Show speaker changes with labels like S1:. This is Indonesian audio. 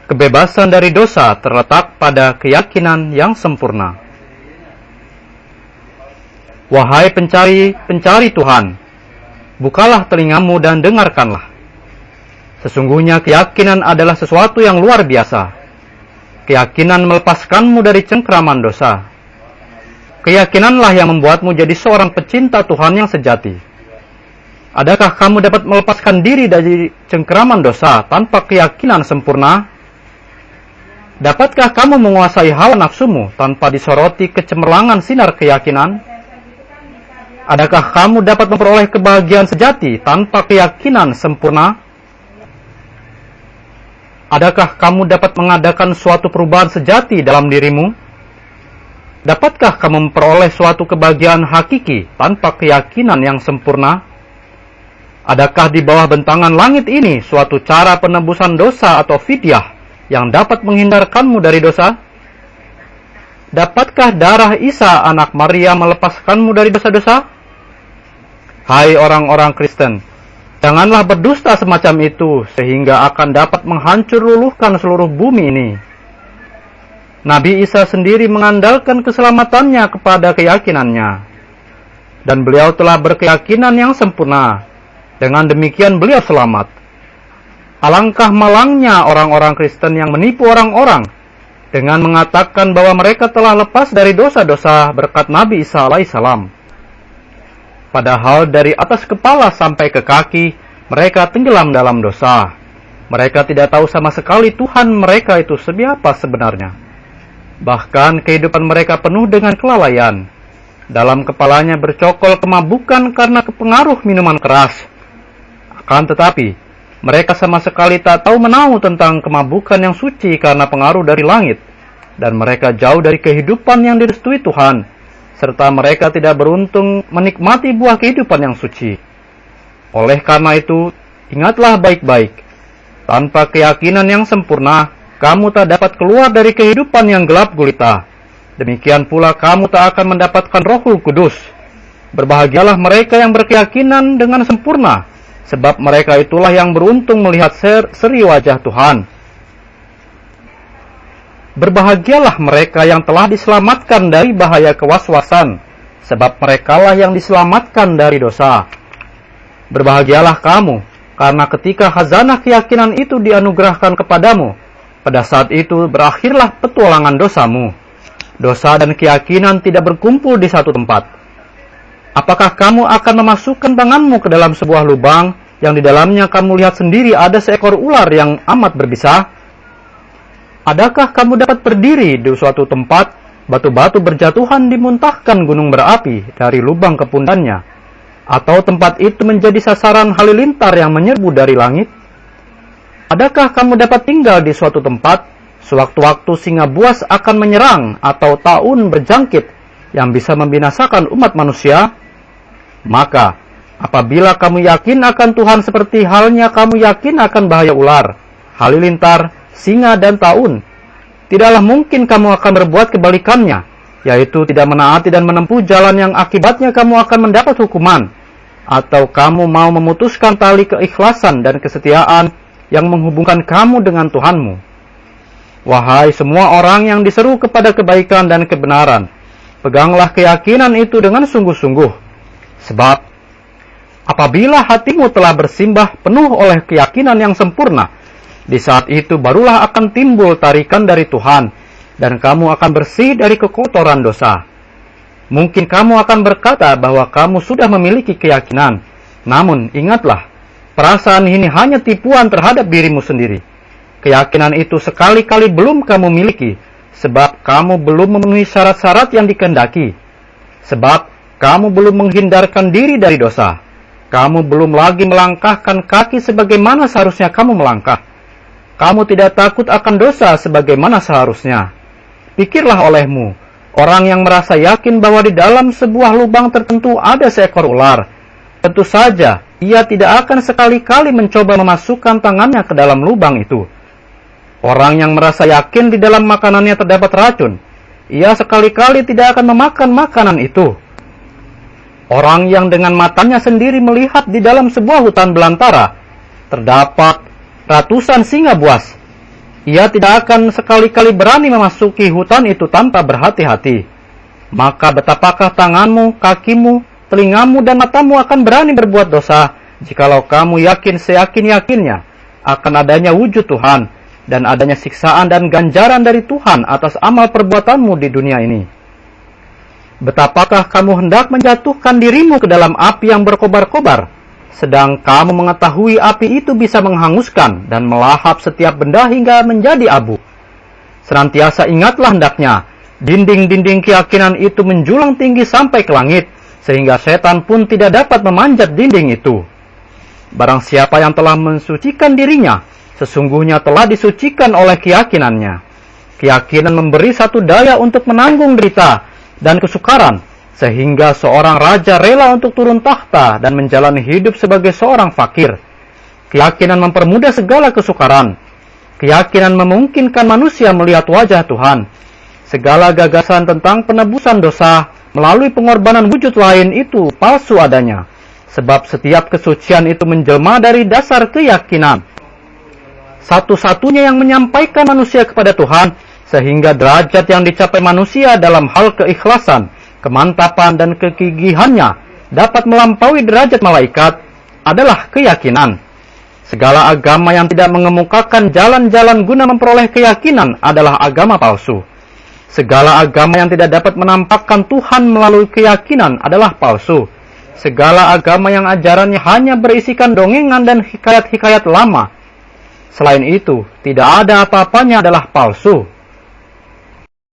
S1: Kebebasan dari dosa terletak pada keyakinan yang sempurna. Wahai pencari Tuhan, bukalah telingamu dan dengarkanlah. Sesungguhnya keyakinan adalah sesuatu yang luar biasa. Keyakinan melepaskanmu dari cengkraman dosa. Keyakinanlah yang membuatmu jadi seorang pecinta Tuhan yang sejati. Adakah kamu dapat melepaskan diri dari cengkraman dosa tanpa keyakinan sempurna? Dapatkah kamu menguasai hawa nafsumu tanpa disoroti kecemerlangan sinar keyakinan? Adakah kamu dapat memperoleh kebahagiaan sejati tanpa keyakinan sempurna? Adakah kamu dapat mengadakan suatu perubahan sejati dalam dirimu? Dapatkah kamu memperoleh suatu kebahagiaan hakiki tanpa keyakinan yang sempurna? Adakah di bawah bentangan langit ini suatu cara penebusan dosa atau fidyah yang dapat menghindarkanmu dari dosa? Dapatkah darah Isa anak Maria melepaskanmu dari dosa-dosa? Hai orang-orang Kristen, janganlah berdusta semacam itu sehingga akan dapat menghancur luluhkan seluruh bumi ini. Nabi Isa sendiri mengandalkan keselamatannya kepada keyakinannya, dan beliau telah berkeyakinan yang sempurna. Dengan demikian beliau selamat. Alangkah malangnya orang-orang Kristen yang menipu orang-orang dengan mengatakan bahwa mereka telah lepas dari dosa-dosa berkat Nabi Isa alaihissalam. Padahal dari atas kepala sampai ke kaki, mereka tenggelam dalam dosa. Mereka tidak tahu sama sekali Tuhan mereka itu siapa sebenarnya. Bahkan kehidupan mereka penuh dengan kelalaian. Dalam kepalanya bercokol kemabukan karena kepengaruh minuman keras. Akan tetapi, mereka sama sekali tak tahu menahu tentang kemabukan yang suci karena pengaruh dari langit, dan mereka jauh dari kehidupan yang direstui Tuhan, serta mereka tidak beruntung menikmati buah kehidupan yang suci. Oleh karena itu, ingatlah baik-baik, tanpa keyakinan yang sempurna, kamu tak dapat keluar dari kehidupan yang gelap gulita. Demikian pula kamu tak akan mendapatkan Rohul Kudus. Berbahagialah mereka yang berkeyakinan dengan sempurna, sebab mereka itulah yang beruntung melihat seri wajah Tuhan. Berbahagialah mereka yang telah diselamatkan dari bahaya kewaswasan, sebab merekalah yang diselamatkan dari dosa. Berbahagialah kamu, karena ketika khazanah keyakinan itu dianugerahkan kepadamu, pada saat itu berakhirlah petualangan dosamu. Dosa dan keyakinan tidak berkumpul di satu tempat. Apakah kamu akan memasukkan tanganmu ke dalam sebuah lubang yang di dalamnya kamu lihat sendiri ada seekor ular yang amat berbisa? Adakah kamu dapat berdiri di suatu tempat, batu-batu berjatuhan dimuntahkan gunung berapi dari lubang kepundannya, atau tempat itu menjadi sasaran halilintar yang menyerbu dari langit? Adakah kamu dapat tinggal di suatu tempat, sewaktu-waktu singa buas akan menyerang atau taun berjangkit yang bisa membinasakan umat manusia? Maka, apabila kamu yakin akan Tuhan seperti halnya kamu yakin akan bahaya ular, halilintar, singa, dan taun, tidaklah mungkin kamu akan berbuat kebalikannya, yaitu tidak menaati dan menempuh jalan yang akibatnya kamu akan mendapat hukuman, atau kamu mau memutuskan tali keikhlasan dan kesetiaan yang menghubungkan kamu dengan Tuhanmu. Wahai semua orang yang diseru kepada kebaikan dan kebenaran, peganglah keyakinan itu dengan sungguh-sungguh. Sebab, apabila hatimu telah bersimbah penuh oleh keyakinan yang sempurna, di saat itu barulah akan timbul tarikan dari Tuhan, dan kamu akan bersih dari kekotoran dosa. Mungkin kamu akan berkata bahwa kamu sudah memiliki keyakinan, namun ingatlah, perasaan ini hanya tipuan terhadap dirimu sendiri. Keyakinan itu sekali-kali belum kamu miliki, sebab kamu belum memenuhi syarat-syarat yang dikehendaki. Sebab kamu belum menghindarkan diri dari dosa. Kamu belum lagi melangkahkan kaki sebagaimana seharusnya kamu melangkah. Kamu tidak takut akan dosa sebagaimana seharusnya. Pikirlah olehmu, orang yang merasa yakin bahwa di dalam sebuah lubang tertentu ada seekor ular. Tentu saja, ia tidak akan sekali-kali mencoba memasukkan tangannya ke dalam lubang itu. Orang yang merasa yakin di dalam makanannya terdapat racun, ia sekali-kali tidak akan memakan makanan itu. Orang yang dengan matanya sendiri melihat di dalam sebuah hutan belantara terdapat ratusan singa buas, ia tidak akan sekali-kali berani memasuki hutan itu tanpa berhati-hati. Maka betapakah tanganmu, kakimu, telingamu, dan matamu akan berani berbuat dosa, jikalau kamu yakin seyakin-yakinnya akan adanya wujud Tuhan, dan adanya siksaan dan ganjaran dari Tuhan atas amal perbuatanmu di dunia ini. Betapakah kamu hendak menjatuhkan dirimu ke dalam api yang berkobar-kobar, sedang kamu mengetahui api itu bisa menghanguskan dan melahap setiap benda hingga menjadi abu. Senantiasa ingatlah hendaknya, dinding-dinding keyakinan itu menjulang tinggi sampai ke langit, sehingga setan pun tidak dapat memanjat dinding itu. Barang siapa yang telah mensucikan dirinya, sesungguhnya telah disucikan oleh keyakinannya. Keyakinan memberi satu daya untuk menanggung derita dan kesukaran, sehingga seorang raja rela untuk turun tahta dan menjalani hidup sebagai seorang fakir. Keyakinan mempermudah segala kesukaran. Keyakinan memungkinkan manusia melihat wajah Tuhan. Segala gagasan tentang penebusan dosa melalui pengorbanan wujud lain itu palsu adanya, sebab setiap kesucian itu menjelma dari dasar keyakinan. Satu-satunya yang menyampaikan manusia kepada Tuhan, sehingga derajat yang dicapai manusia dalam hal keikhlasan, kemantapan, dan kegigihannya dapat melampaui derajat malaikat, adalah keyakinan. Segala agama yang tidak mengemukakan jalan-jalan guna memperoleh keyakinan adalah agama palsu. Segala agama yang tidak dapat menampakkan Tuhan melalui keyakinan adalah palsu. Segala agama yang ajarannya hanya berisikan dongengan dan hikayat-hikayat lama, selain itu tidak ada apa-apanya adalah palsu.